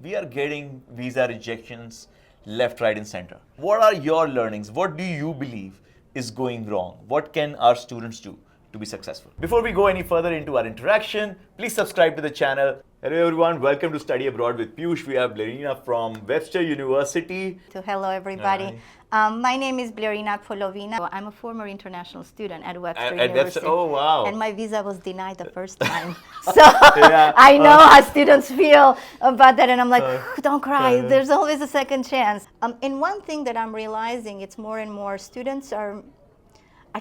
we are getting visa rejections left, right, and center. What are your learnings? What do you believe is going wrong? What can our students do to be successful? Before we go any further into our interaction, please subscribe to the channel. Hello everyone, welcome to Study Abroad with Piyush. We have Blerina from Webster University. Hello everybody. My name is Blerina. I'm a former international student at Webster University. Oh wow. And my visa was denied the first time. So I know how students feel about that, and I'm like, don't cry, there's always a second chance. And one thing that I'm realizing, it's more and more students are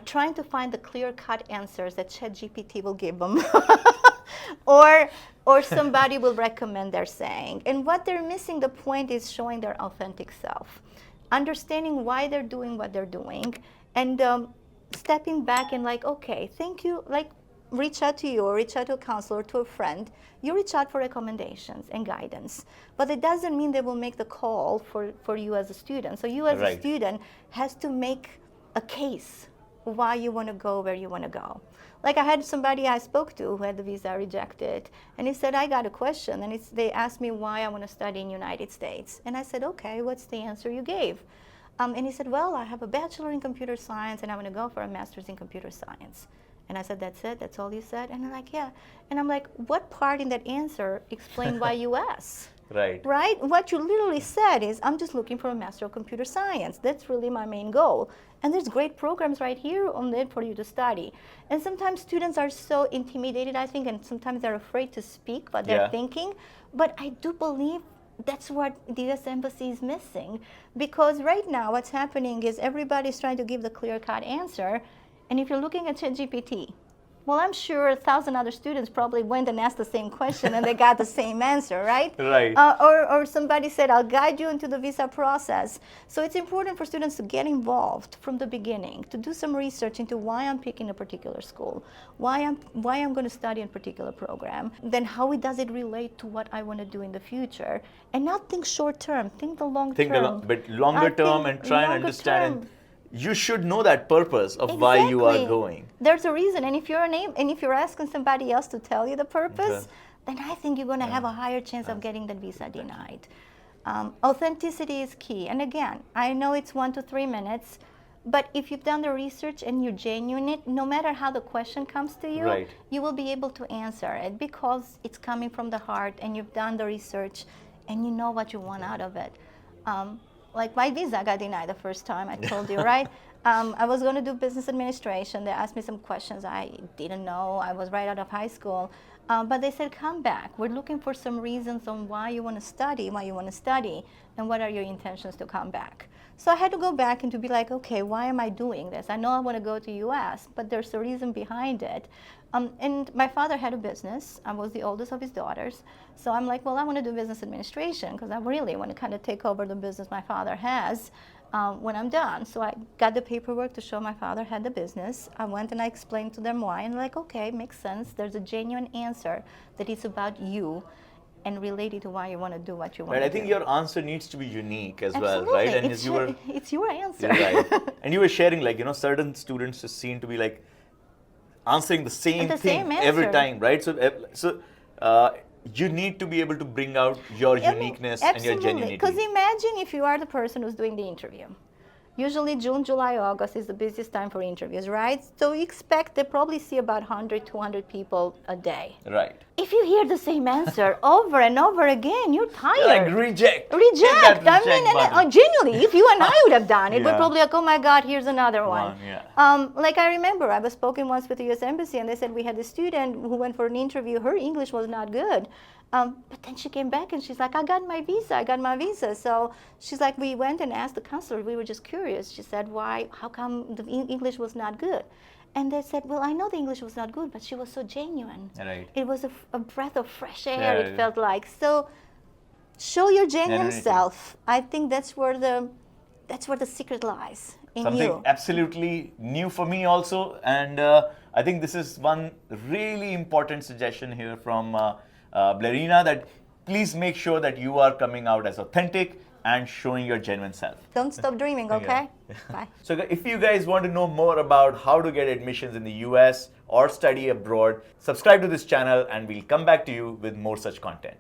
trying to find the clear-cut answers that ChatGPT will give them. or somebody will recommend they're saying. And what they're missing the point is showing their authentic self, understanding why they're doing what they're doing, and stepping back and like, okay, thank you, like reach out to you or reach out to a counselor or to a friend. You reach out for recommendations and guidance, but it doesn't mean they will make the call for you as a student. So you as a student has to make a case why you want to go where you want to go. Like I had somebody I spoke to who had the visa rejected, and he said, I got a question, and they asked me why I want to study in the United States. And I said, okay, what's the answer you gave? And he said, well, I have a bachelor in computer science, and I want to go for a master's in computer science. And I said, that's it? That's all you said? And they're like, yeah. And I'm like, what part in that answer explained why US? Right. What you literally said is, I'm just looking for a Master of Computer Science. That's really my main goal. And there's great programs right here on it for you to study. And sometimes students are so intimidated, I think, and sometimes they're afraid to speak what they're thinking. But I do believe that's what the US Embassy is missing. Because right now what's happening is everybody's trying to give the clear-cut answer. And if you're looking at ChatGPT, well, I'm sure 1,000 other students probably went and asked the same question and they got the same answer, right? Right. Or somebody said, I'll guide you into the visa process. So it's important for students to get involved from the beginning, to do some research into why I'm picking a particular school, why I'm going to study in a particular program, then how does it relate to what I want to do in the future, and not think short term, think the long term. But longer term, and try and understand. You should know that purpose of why you are going. There's a reason, and if you're asking somebody else to tell you the purpose, then I think you're going to have a higher chance of getting that visa denied. Authenticity is key, and again, I know it's 1 to 3 minutes, but if you've done the research and you're genuine, no matter how the question comes to you, you will be able to answer it because it's coming from the heart, and you've done the research, and you know what you want out of it. Like my visa got denied the first time, I told you, right? I was going to do business administration. They asked me some questions I didn't know. I was right out of high school. But they said, come back. We're looking for some reasons on why you want to study, and what are your intentions to come back. So I had to go back and to be like, okay, why am I doing this? I know I want to go to US, but there's a reason behind it. And my father had a business. I was the oldest of his daughters. So I'm like, well, I want to do business administration because I really want to kind of take over the business my father has when I'm done. So I got the paperwork to show my father had the business. I went and I explained to them why, and like, okay, makes sense. There's a genuine answer that it's about you and related to why you want to do what you want to do. I think your answer needs to be unique as well, right? And it's your answer. Right. And you were sharing, like, certain students just seem to be like answering the same thing every time, right? So you need to be able to bring out your uniqueness and your genuinity. Because imagine if you are the person who's doing the interview. Usually June, July, August is the busiest time for interviews, right? So you expect they probably see about 100, 200 people a day. Right. If you hear the same answer over and over again, you're tired. You're like, reject. Reject. Genuinely, if you and I would have done it, we're probably like, oh my God, here's another one. Like I remember, I was spoken once with the US Embassy, and they said we had a student who went for an interview. Her English was not good. But then she came back and she's like, I got my visa. So she's like, we went and asked the counselor. We were just curious. She said, why? How come the English was not good? And they said, well, I know the English was not good, but she was so genuine. Right. It was a breath of fresh air, it felt like. So show your genuine self. I think that's where the secret lies, in Something you. Absolutely new for me also. And I think this is one really important suggestion here from Blerina, that please make sure that you are coming out as authentic and showing your genuine self. Don't stop dreaming, okay? Bye. So if you guys want to know more about how to get admissions in the US or study abroad, subscribe to this channel and we'll come back to you with more such content.